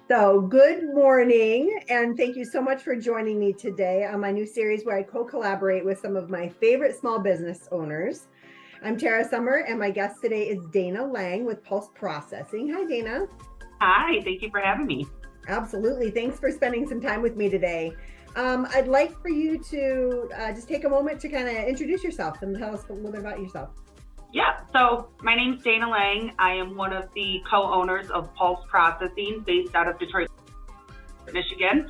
So, good morning, and thank you so much for joining me today on my new series where I co-collaborate with some of my favorite small business owners. I'm Tara Summer, and my guest today is Dana Lang with Pulse Processing. Hi, Dana. Hi, thank you for having me. Absolutely. Thanks for spending some time with me today. I'd like for you to just take a moment to kind of introduce yourself and tell us a little bit about yourself. Yeah, so my name's Dana Lang. I am one of the co-owners of Pulse Processing based out of Detroit, Michigan.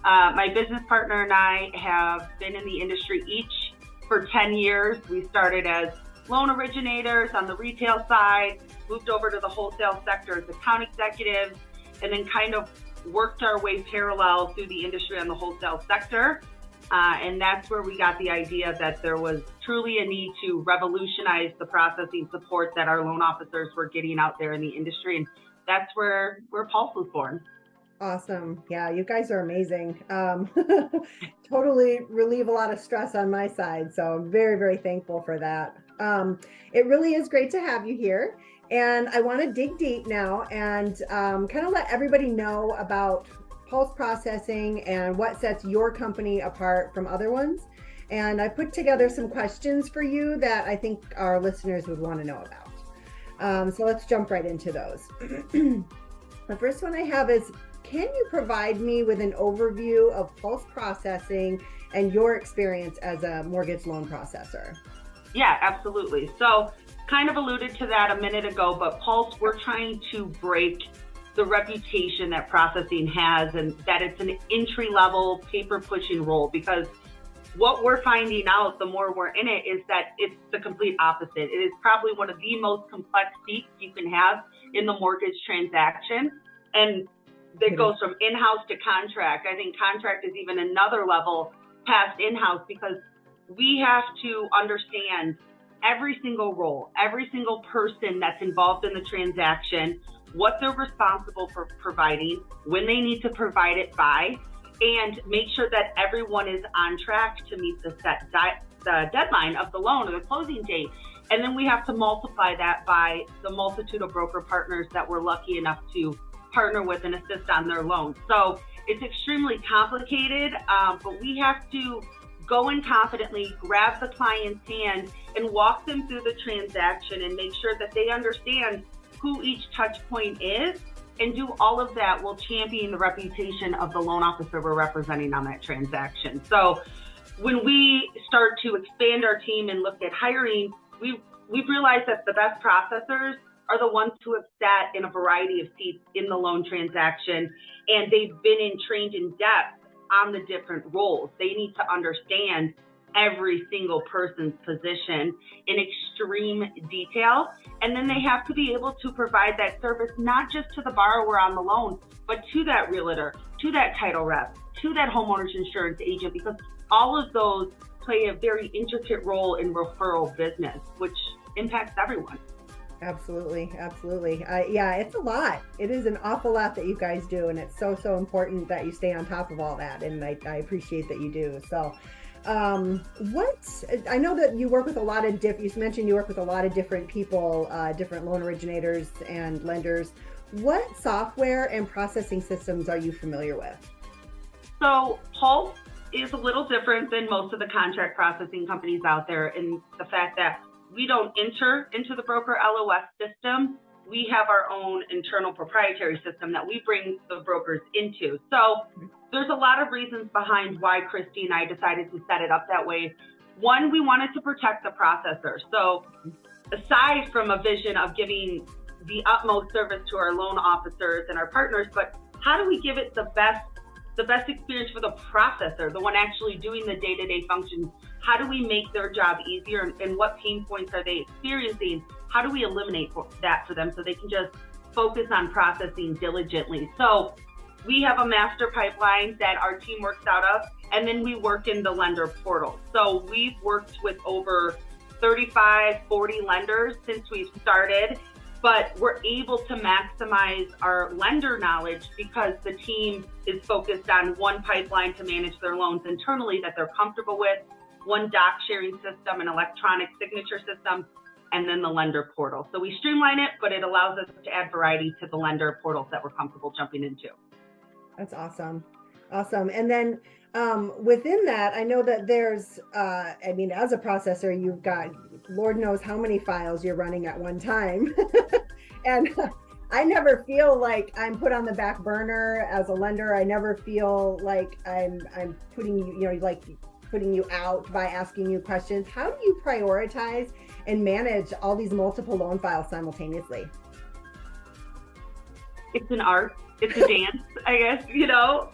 My business partner and I have been in the industry each for 10 years. We started as loan originators on the retail side, moved over to the wholesale sector as account executives, and then kind of worked our way parallel through the industry on the wholesale sector. And that's where we got the idea that there was truly a need to revolutionize the processing support that our loan officers were getting out there in the industry. And that's where Pulse was born. Awesome. Yeah, you guys are amazing. Totally relieve a lot of stress on my side. So I'm very, very thankful for that. It really is great to have you here. And I want to dig deep now and kind of let everybody know about pulse processing and what sets your company apart from other ones. And I put together some questions for you that I think our listeners would want to know about. So let's jump right into those. The first one I have is, can you provide me with an overview of pulse processing and your experience as a mortgage loan processor? Yeah, absolutely. So kind of alluded to that a minute ago, but Pulse, we're trying to break the reputation that processing has and that it's an entry-level paper pushing role, because what we're finding out the more we're in it is that it's the complete opposite. It is probably one of the most complex seats you can have in the mortgage transaction. And that goes from in-house to contract. I think contract is even another level past in-house, because we have to understand every single role, every single person that's involved in the transaction, what they're responsible for providing, when they need to provide it by, and make sure that everyone is on track to meet the deadline of the loan or the closing date. And then we have to multiply that by the multitude of broker partners that we're lucky enough to partner with and assist on their loans. So it's extremely complicated, but we have to go in confidently, grab the client's hand, and walk them through the transaction and make sure that they understand who each touch point is, and do all of that while championing the reputation of the loan officer we're representing on that transaction. So when we start to expand our team and look at hiring, we've realized that the best processors are the ones who have sat in a variety of seats in the loan transaction, and they've been trained in depth on the different roles. They need to understand every single person's position in extreme detail. And then they have to be able to provide that service, not just to the borrower on the loan, but to that realtor, to that title rep, to that homeowner's insurance agent, because all of those play a very intricate role in referral business, which impacts everyone. Absolutely. Absolutely. Yeah, it's a lot. It is an awful lot that you guys do. And it's so, so important that you stay on top of all that. And I appreciate that you do. So I know that you work with a lot of you mentioned you work with a lot of different people, different loan originators and lenders. What software and processing systems are you familiar with? So Pulse is a little different than most of the contract processing companies out there in the fact that we don't enter into the broker LOS system. We have our own internal proprietary system that we bring the brokers into. So there's a lot of reasons behind why Christy and I decided to set it up that way. One, we wanted to protect the processor. So aside from a vision of giving the utmost service to our loan officers and our partners, but how do we give it the best experience for the processor, the one actually doing the day-to-day functions? How do we make their job easier, and what pain points are they experiencing? How do we eliminate that for them so they can just focus on processing diligently? So we have a master pipeline that our team works out of, and then we work in the lender portal. So we've worked with over 35, 40 lenders since we've started, but we're able to maximize our lender knowledge because the team is focused on one pipeline to manage their loans internally that they're comfortable with, one doc sharing system, an electronic signature system, and then the lender portal. So we streamline it, but it allows us to add variety to the lender portals that we're comfortable jumping into. That's awesome. Awesome. And then within that, I know that there's, I mean, as a processor, you've got Lord knows how many files you're running at one time. And I never feel like I'm put on the back burner as a lender. I never feel like I'm putting you, you know, like putting you out by asking you questions. How do you prioritize and manage all these multiple loan files simultaneously? It's an art. It's a dance, I guess, you know.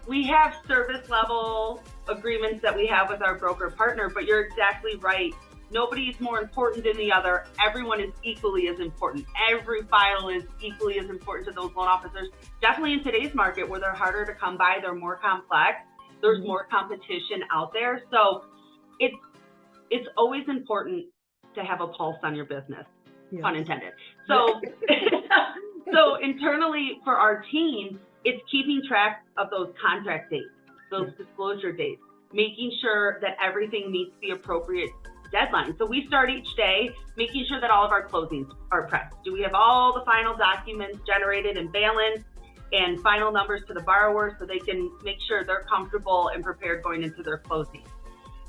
We have service level agreements that we have with our broker partner, but you're exactly right. Nobody is more important than the other. Everyone is equally as important. Every file is equally as important to those loan officers. Definitely in today's market where they're harder to come by, they're more complex, there's more competition out there. So it's always important to have a pulse on your business, pun intended. So, so internally for our team, it's keeping track of those contract dates, those disclosure dates, making sure that everything meets the appropriate deadline. So we start each day making sure that all of our closings are prepped. Do we have all the final documents generated and balanced and final numbers to the borrower so they can make sure they're comfortable and prepared going into their closing?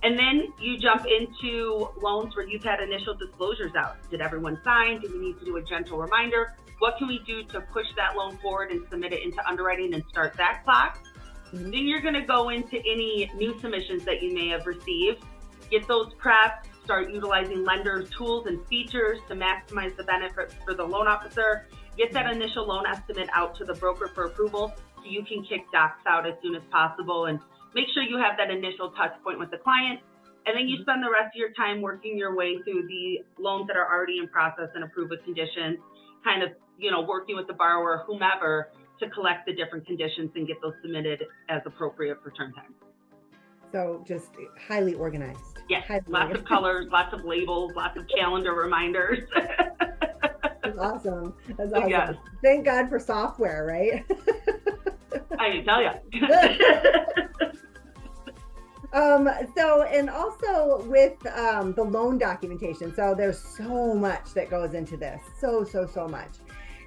And then you jump into loans where you've had initial disclosures out. Did everyone sign? Do we need to do a gentle reminder? What can we do to push that loan forward and submit it into underwriting and start that clock? Then you're going to go into any new submissions that you may have received, get those prepped, start utilizing lender tools and features to maximize the benefit for the loan officer, get that initial loan estimate out to the broker for approval so you can kick docs out as soon as possible and make sure you have that initial touch point with the client. And then you spend the rest of your time working your way through the loans that are already in process and approved with conditions, kind of, you know, working with the borrower, whomever, to collect the different conditions and get those submitted as appropriate for turn time. So just highly organized. Yes, highly lots of colors, lots of labels, lots of calendar reminders. That's awesome. That's awesome. Yes. Thank God for software, right? I can tell you. So, and also with the loan documentation, so there's so much that goes into this, so much.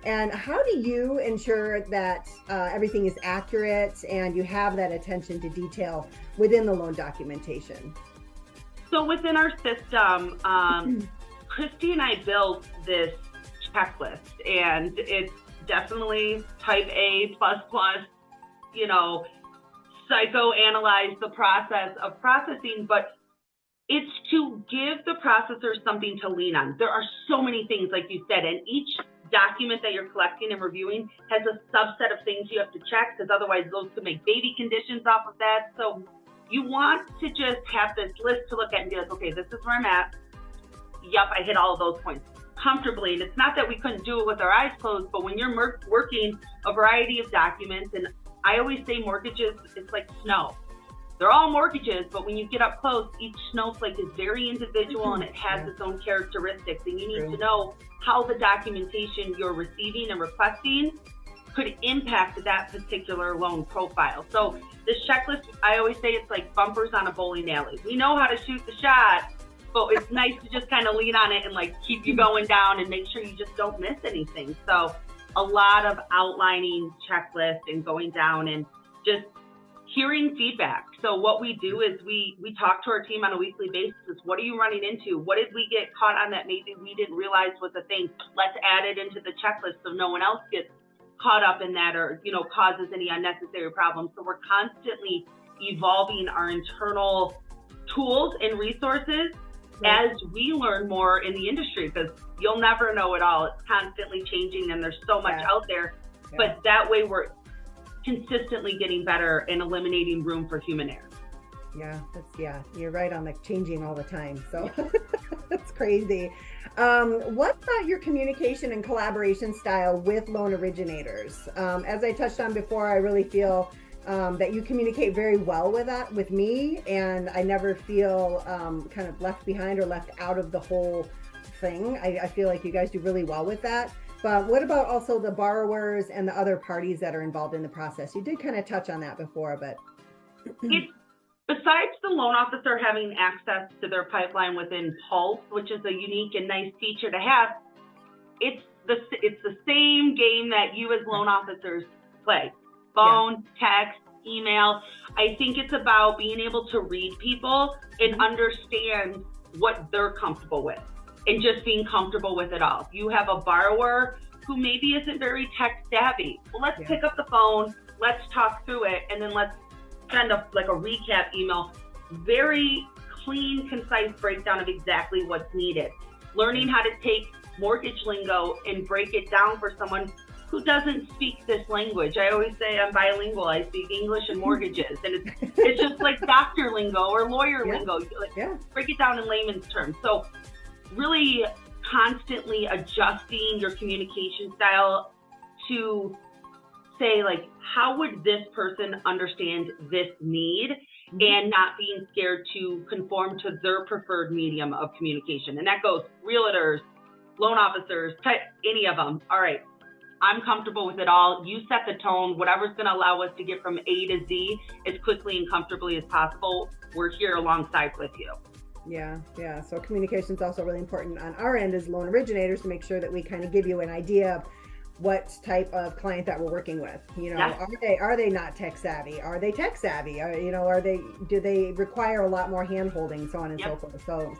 And how do you ensure that everything is accurate and you have that attention to detail within the loan documentation? So within our system, Christy and I built this checklist, and it's definitely type A++, you know, psychoanalyze the process of processing, but it's to give the processor something to lean on. There are so many things, like you said, and each document that you're collecting and reviewing has a subset of things you have to check, because otherwise those could make baby conditions off of that. So you want to just have this list to look at and be like, okay, this is where I'm at. Yep, I hit all of those points comfortably. And it's not that we couldn't do it with our eyes closed, but when you're working a variety of documents, and I always say mortgages, it's like snow. They're all mortgages, but when you get up close, each snowflake is very individual and it has its own characteristics. And you need to know how the documentation you're receiving and requesting could impact that particular loan profile. So this checklist, I always say it's like bumpers on a bowling alley. We know how to shoot the shot, but it's nice to just kind of lean on it and like keep you going down and make sure you just don't miss anything. So a lot of outlining checklist and going down and just hearing feedback. So what we do is we talk to our team on a weekly basis. What are you running into? What did we get caught on that maybe we didn't realize was a thing? Let's add it into the checklist so no one else gets caught up in that or, you know, causes any unnecessary problems. So we're constantly evolving our internal tools and resources as we learn more in the industry, because you'll never know it all. It's constantly changing and there's so much out there, but that way we're consistently getting better and eliminating room for human error. You're right on the changing all the time. So that's crazy. What about your communication and collaboration style with loan originators? As I touched on before, I really feel that you communicate very well with me, and I never feel kind of left behind or left out of the whole thing. I feel like you guys do really well with that. But what about also the borrowers and the other parties that are involved in the process? You did kind of touch on that before, but besides the loan officer having access to their pipeline within Pulse, which is a unique and nice feature to have, it's the same game that you as loan officers play. Phone, text, email. I think it's about being able to read people and understand what they're comfortable with and just being comfortable with it all. If you have a borrower who maybe isn't very tech savvy, well, let's pick up the phone, let's talk through it, and then let's send a recap email. Very clean, concise breakdown of exactly what's needed. Learning how to take mortgage lingo and break it down for someone who doesn't speak this language. I always say I'm bilingual. I speak English and mortgages, and it's just like doctor lingo or lawyer lingo. Break it down in layman's terms. So really constantly adjusting your communication style to say, like, how would this person understand this need, and not being scared to conform to their preferred medium of communication. And that goes realtors, loan officers, any of them. All right, I'm comfortable with it all. You set the tone, whatever's going to allow us to get from A to Z as quickly and comfortably as possible. We're here alongside with you. Yeah. So communication is also really important on our end as loan originators to make sure that we kind of give you an idea of what type of client that we're working with. Are they not tech savvy? Are they tech savvy? Do they require a lot more hand holding, so on and so forth. So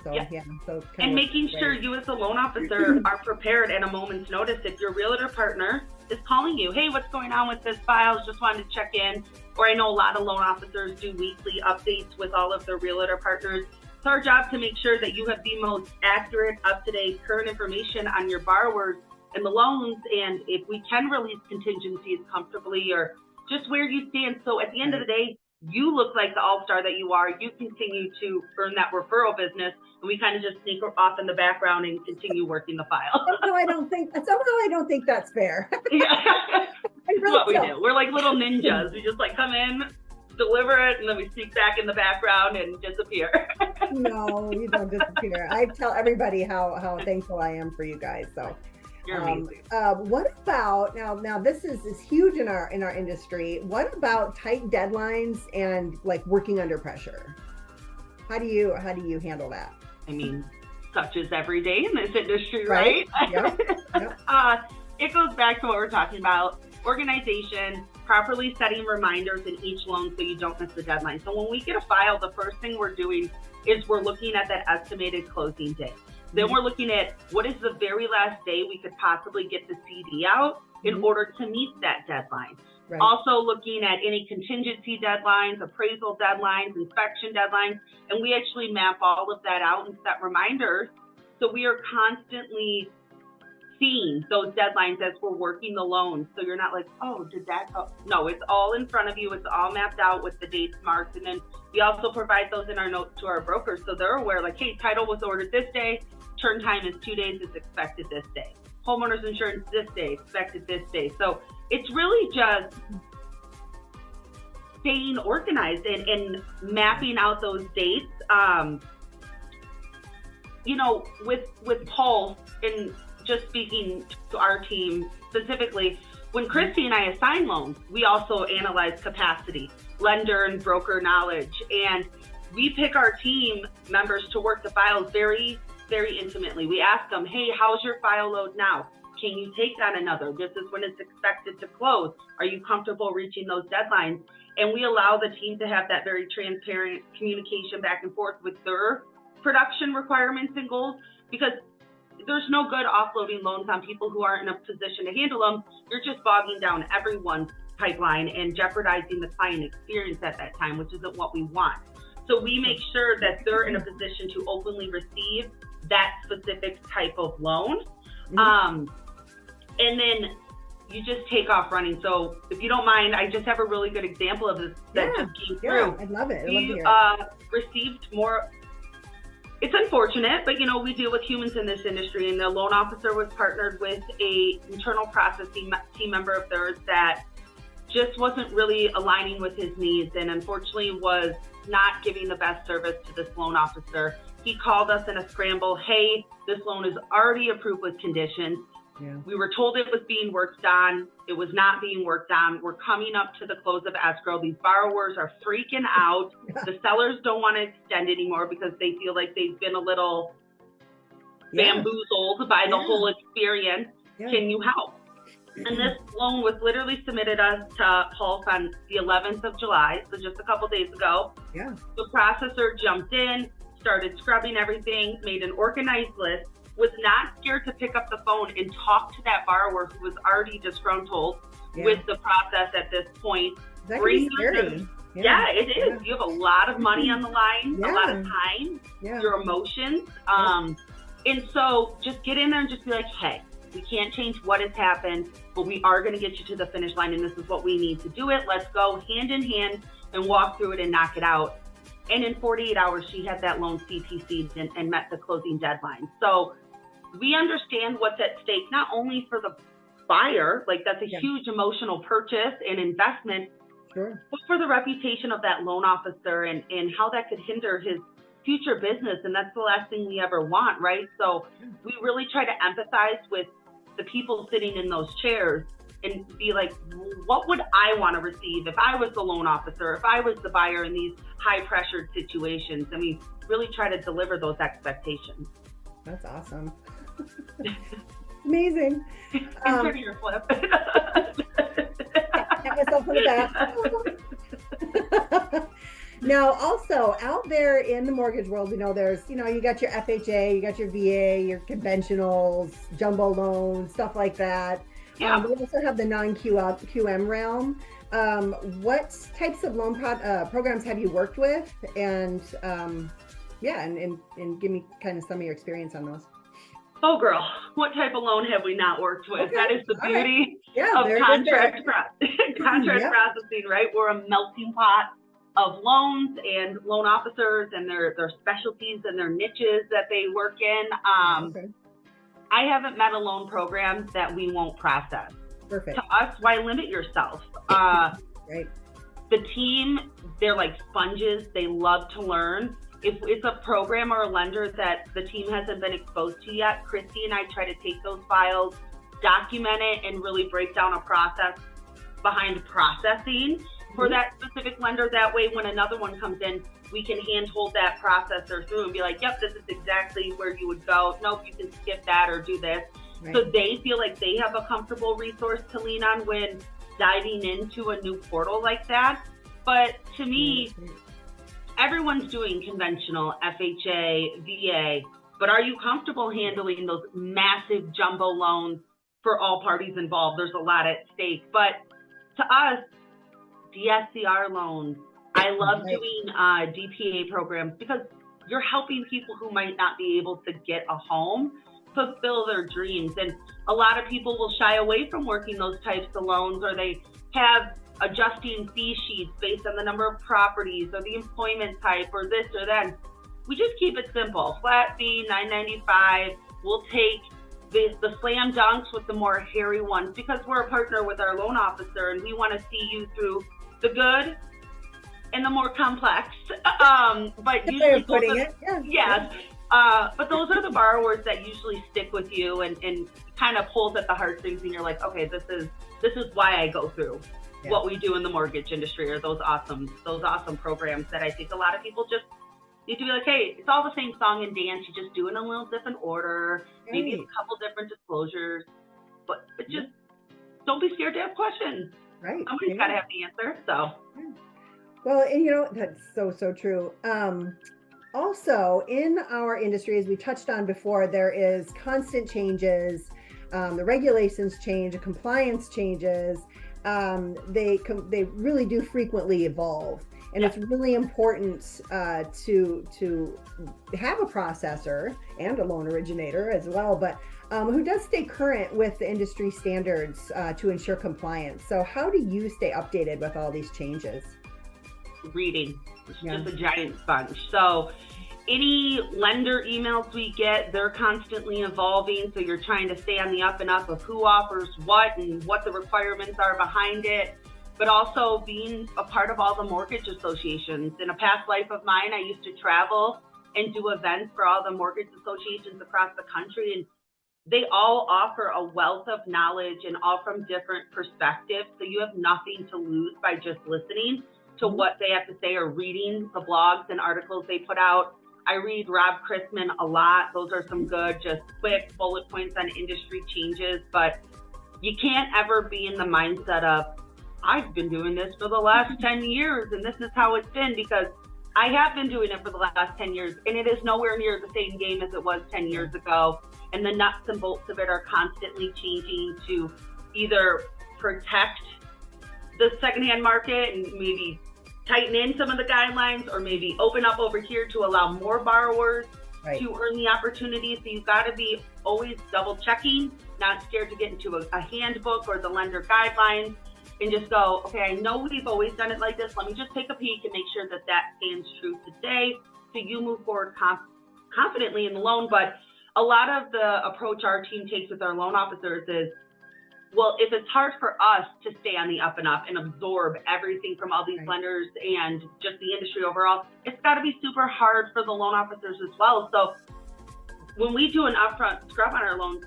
and making sure you as a loan officer are prepared at a moment's notice. If your realtor partner is calling you, hey, what's going on with this file? Just wanted to check in. Or I know a lot of loan officers do weekly updates with all of their realtor partners. It's our job to make sure that you have the most accurate, up-to-date, current information on your borrowers and the loans, and if we can release contingencies comfortably, or just where you stand. So at the end of the day, you look like the all-star that you are. You continue to earn that referral business, and we kind of just sneak off in the background and continue working the file. Somehow I don't think that's fair. That's what we do. We're like little ninjas. We just like come in, deliver it, and then we sneak back in the background and disappear. No, you don't disappear. I tell everybody how thankful I am for you guys. So you're amazing. What about now this is huge in our industry. What about tight deadlines and like working under pressure? How do you handle that? I mean, such as every day in this industry, right? Yep. It goes back to what we're talking about: organization, properly setting reminders in each loan so you don't miss the deadline. So when we get a file, the first thing we're doing is we're looking at that estimated closing date. Then we're looking at what is the very last day we could possibly get the CD out in order to meet that deadline. Right. Also looking at any contingency deadlines, appraisal deadlines, inspection deadlines, and we actually map all of that out and set reminders. So we are constantly seeing those deadlines as we're working the loans. So you're not like, oh, did that go? No, it's all in front of you. It's all mapped out with the dates marked. And then we also provide those in our notes to our brokers. So they're aware, like, hey, title was ordered this day. Turn time is 2 days. It's expected this day. Homeowners insurance this day, expected this day. So it's really just staying organized and mapping out those dates. With Pulse, and just speaking to our team specifically, when Christy and I assign loans, we also analyze capacity, lender and broker knowledge, and we pick our team members to work the files very, very intimately. We ask them, hey, how's your file load now? Can you take on another? This is when it's expected to close. Are you comfortable reaching those deadlines? And we allow the team to have that very transparent communication back and forth with their production requirements and goals, because there's no good offloading loans on people who aren't in a position to handle them. You're just bogging down everyone's pipeline and jeopardizing the client experience at that time, which isn't what we want. So we make sure that they're in a position to openly receive that specific type of loan. And then you just take off running. So if you don't mind, I just have a really good example of this that just came through. I'd love it. We received more. It's unfortunate, but we deal with humans in this industry, and the loan officer was partnered with a internal processing team member of theirs that just wasn't really aligning with his needs, and unfortunately was not giving the best service to this loan officer. He called us in a scramble. Hey, this loan is already approved with conditions. Yeah. We were told it was being worked on. It was not being worked on. We're coming up to the close of escrow. These borrowers are freaking out. The sellers don't want to extend anymore because they feel like they've been a little bamboozled by the whole experience. Yeah. Can you help? And this loan was literally submitted us to Pulse on the 11th of July, so just a couple days ago. Yeah. The processor jumped in, started scrubbing everything, made an organized list, was not scared to pick up the phone and talk to that borrower who was already disgruntled with the process at this point. That can be scary. Yeah, it is. Yeah. You have a lot of money on the line, a lot of time, your emotions. And so just get in there and just be like, hey, we can't change what has happened, but we are going to get you to the finish line, and this is what we need to do it. Let's go hand in hand and walk through it and knock it out. And in 48 hours, she had that loan CTC'd and met the closing deadline. So we understand what's at stake, not only for the buyer, like that's a huge emotional purchase and investment, but for the reputation of that loan officer and how that could hinder his future business. And that's the last thing we ever want, right? So we really try to empathize with the people sitting in those chairs and be like, what would I want to receive if I was the loan officer, if I was the buyer in these high pressured situations? And we really try to deliver those expectations. That's awesome. Amazing. Consider your flip. Pat myself on the back. Now, also out there in the mortgage world, we know there's, you got your FHA, you got your VA, your conventionals, jumbo loans, stuff like that. Yeah. We also have the non-QM realm. What types of loan programs have you worked with? And and give me kind of some of your experience on those. Oh, girl, what type of loan have we not worked with? Okay. That is the beauty of contract processing, right? We're a melting pot of loans and loan officers and their specialties and their niches that they work in. I haven't met a loan program that we won't process. Perfect. To us, why limit yourself? Right. The team, they're like sponges. They love to learn. If it's a program or a lender that the team hasn't been exposed to yet, Christy and I try to take those files, document it, and really break down a process behind processing for that specific lender. That way, when another one comes in, we can handhold that processor through and be like, yep, this is exactly where you would go. Nope, you can skip that or do this. Right. So they feel like they have a comfortable resource to lean on when diving into a new portal like that. But to me, everyone's doing conventional FHA, VA, but are you comfortable handling those massive jumbo loans for all parties involved? There's a lot at stake. But to us, DSCR loans, I love doing DPA programs because you're helping people who might not be able to get a home fulfill their dreams. And a lot of people will shy away from working those types of loans, or they have adjusting fee sheets based on the number of properties or the employment type or this or that. We just keep it simple. Flat fee, $9.95. We'll take the slam dunks with the more hairy ones because we're a partner with our loan officer and we want to see you through the good and the more complex. But usually but those are the borrowers that usually stick with you and kind of pulls at the heartstrings, and you're like, okay, this is why I go through what we do in the mortgage industry, or those awesome programs that I think a lot of people just need to be like, hey, it's all the same song and dance. You just do it in a little different order, maybe a couple different disclosures, but just don't be scared to ask questions. Right. Somebody's got to have the answer. So. Well, and that's so true. Also, in our industry, as we touched on before, there is constant changes. The regulations change, the compliance changes. They really do frequently evolve, and it's really important to have a processor and a loan originator as well, but who does stay current with the industry standards to ensure compliance. So how do you stay updated with all these changes? Reading. It's just a giant sponge. So any lender emails we get, they're constantly evolving. So you're trying to stay on the up and up of who offers what and what the requirements are behind it, but also being a part of all the mortgage associations. In a past life of mine, I used to travel and do events for all the mortgage associations across the country, and they all offer a wealth of knowledge and all from different perspectives. So you have nothing to lose by just listening to what they have to say or reading the blogs and articles they put out. I read Rob Chrisman a lot. Those are some good, just quick bullet points on industry changes. But you can't ever be in the mindset of, I've been doing this for the last 10 years and this is how it's been, because I have been doing it for the last 10 years and it is nowhere near the same game as it was 10 years ago. And the nuts and bolts of it are constantly changing to either protect the secondhand market and maybe tighten in some of the guidelines, or maybe open up over here to allow more borrowers to earn the opportunity. So you've got to be always double checking, not scared to get into a handbook or the lender guidelines, and just go, okay, I know we've always done it like this. Let me just take a peek and make sure that that stands true today. So you move forward confidently in the loan. But a lot of the approach our team takes with our loan officers is, well, if it's hard for us to stay on the up and up and absorb everything from all these lenders and just the industry overall, it's got to be super hard for the loan officers as well. So when we do an upfront scrub on our loans,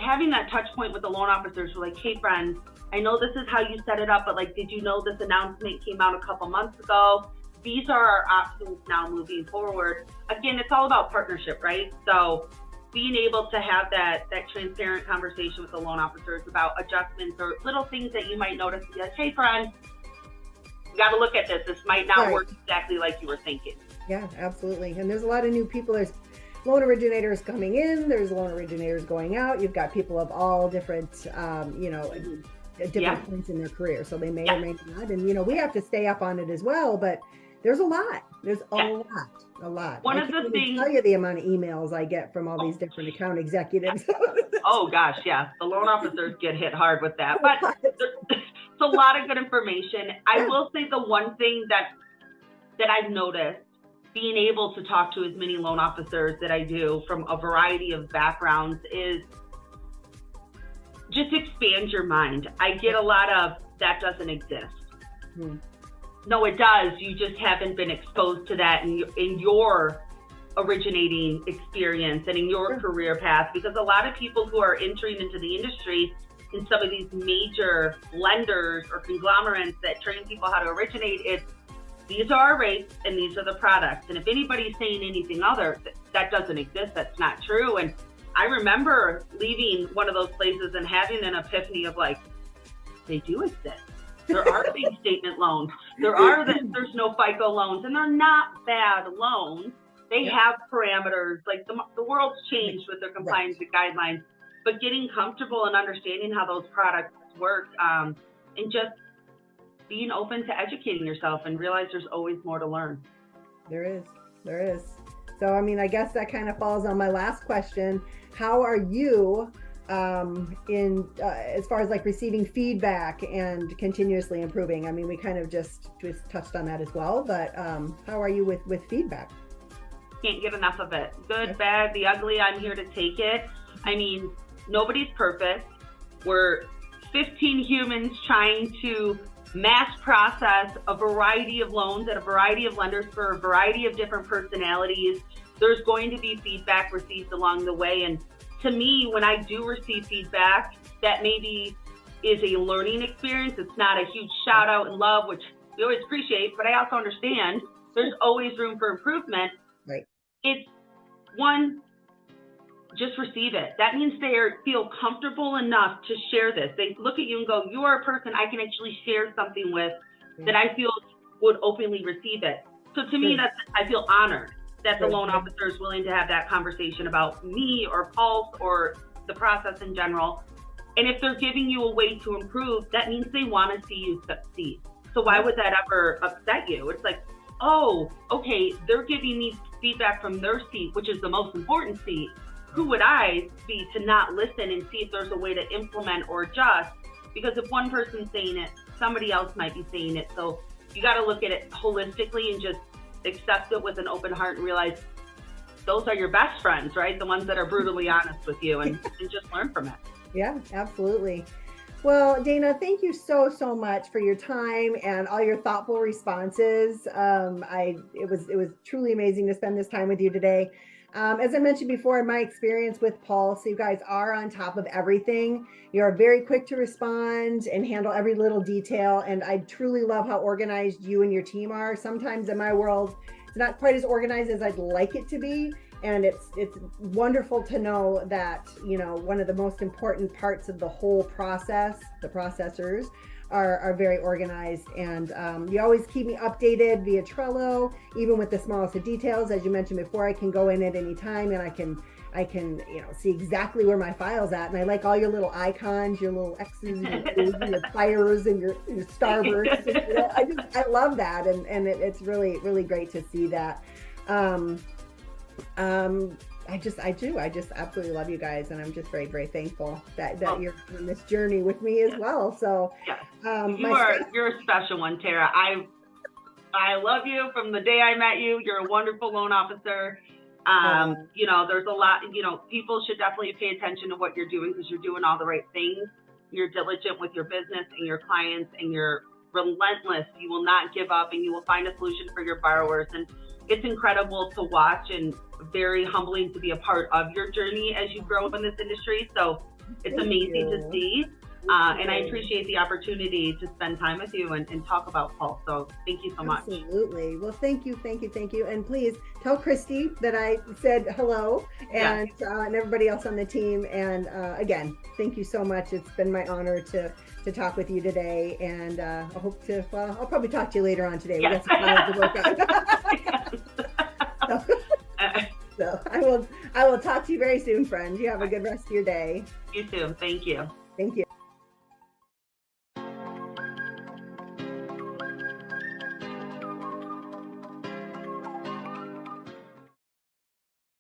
having that touch point with the loan officers, we're like, hey, friends, I know this is how you set it up, but like, did you know this announcement came out a couple months ago? These are our options now moving forward. Again, it's all about partnership, right? So being able to have that transparent conversation with the loan officers about adjustments or little things that you might notice, be like, hey, friend, you got to look at this. This might not work exactly like you were thinking. Yeah, absolutely. And there's a lot of new people. There's loan originators coming in. There's loan originators going out. You've got people of all different, different points in their career. So they may or may not. And, we have to stay up on it as well. But there's a lot. There's a lot. One of the things, tell you the amount of emails I get from all these different account executives. Oh gosh, yeah. The loan officers get hit hard with that, but it's a lot of good information. I will say the one thing that I've noticed, being able to talk to as many loan officers that I do from a variety of backgrounds, is just expand your mind. I get a lot of, that doesn't exist. No, it does. You just haven't been exposed to that in your originating experience and in your career path, because a lot of people who are entering into the industry in some of these major lenders or conglomerates that train people how to originate, these are our rates and these are the products. And if anybody's saying anything other, that doesn't exist. That's not true. And I remember leaving one of those places and having an epiphany of like, they do exist. There are bank statement loans. There's no FICO loans, and they're not bad loans. They have parameters. Like the world's changed with their compliance guidelines, but getting comfortable and understanding how those products work, and just being open to educating yourself and realize there's always more to learn. There is. So, I mean, I guess that kind of falls on my last question. How are you as far as like receiving feedback and continuously improving? I mean, we kind of just touched on that as well, but how are you with feedback? Can't get enough of it. Good, bad, the ugly, I'm here to take it. I mean, nobody's perfect. We're 15 humans trying to mass process a variety of loans at a variety of lenders for a variety of different personalities. There's going to be feedback received along the way. And to me, when I do receive feedback that maybe is a learning experience, it's not a huge shout out and love, which we always appreciate, but I also understand there's always room for improvement. Right. It's one, just receive it. That means they feel comfortable enough to share this. They look at you and go, you are a person I can actually share something with that I feel would openly receive it. So to me, I feel honored that the loan officer is willing to have that conversation about me or Pulse or the process in general. And if they're giving you a way to improve, that means they want to see you succeed. So why would that ever upset you? It's like, oh, okay, they're giving me feedback from their seat, which is the most important seat. Who would I be to not listen and see if there's a way to implement or adjust? Because if one person's saying it, somebody else might be saying it. So you got to look at it holistically and just accept it with an open heart and realize those are your best friends, right? The ones that are brutally honest with you, and just learn from it. Yeah, absolutely. Well, Dana, thank you so much for your time and all your thoughtful responses. It was truly amazing to spend this time with you today. As I mentioned before, in my experience with Pulse, you guys are on top of everything. You're very quick to respond and handle every little detail. And I truly love how organized you and your team are. Sometimes in my world, it's not quite as organized as I'd like it to be. And it's wonderful to know that, you know, one of the most important parts of the whole process, the processors are very organized, and you always keep me updated via Trello, even with the smallest of details. As you mentioned before, I can go in at any time and I can you know, see exactly where my file's at. And I like all your little icons, your little X's, your fires and your starbursts. And, you know, I love that, and it's really great to see that. I just absolutely love you guys, and I'm just very thankful that you're on this journey with me as well. So you're a special one, Tara. I love you from the day I met you. You're a wonderful loan officer. You know, there's a lot, you know, people should definitely pay attention to what you're doing, because you're doing all the right things. You're diligent with your business and your clients, and you're relentless. You will not give up, and you will find a solution for your borrowers. And it's incredible to watch, and very humbling to be a part of your journey as you grow in this industry. So it's amazing to see. And I appreciate the opportunity to spend time with you and talk about Pulse. So thank you so much. Absolutely. Well, thank you. And please tell Christy that I said hello, and and everybody else on the team. And again, thank you so much. It's been my honor to talk with you today. And I hope to, well, I'll probably talk to you later on today. Yes. We got some files to work on. So I will talk to you very soon, friend. You have a good rest of your day. You too. Thank you. Thank you.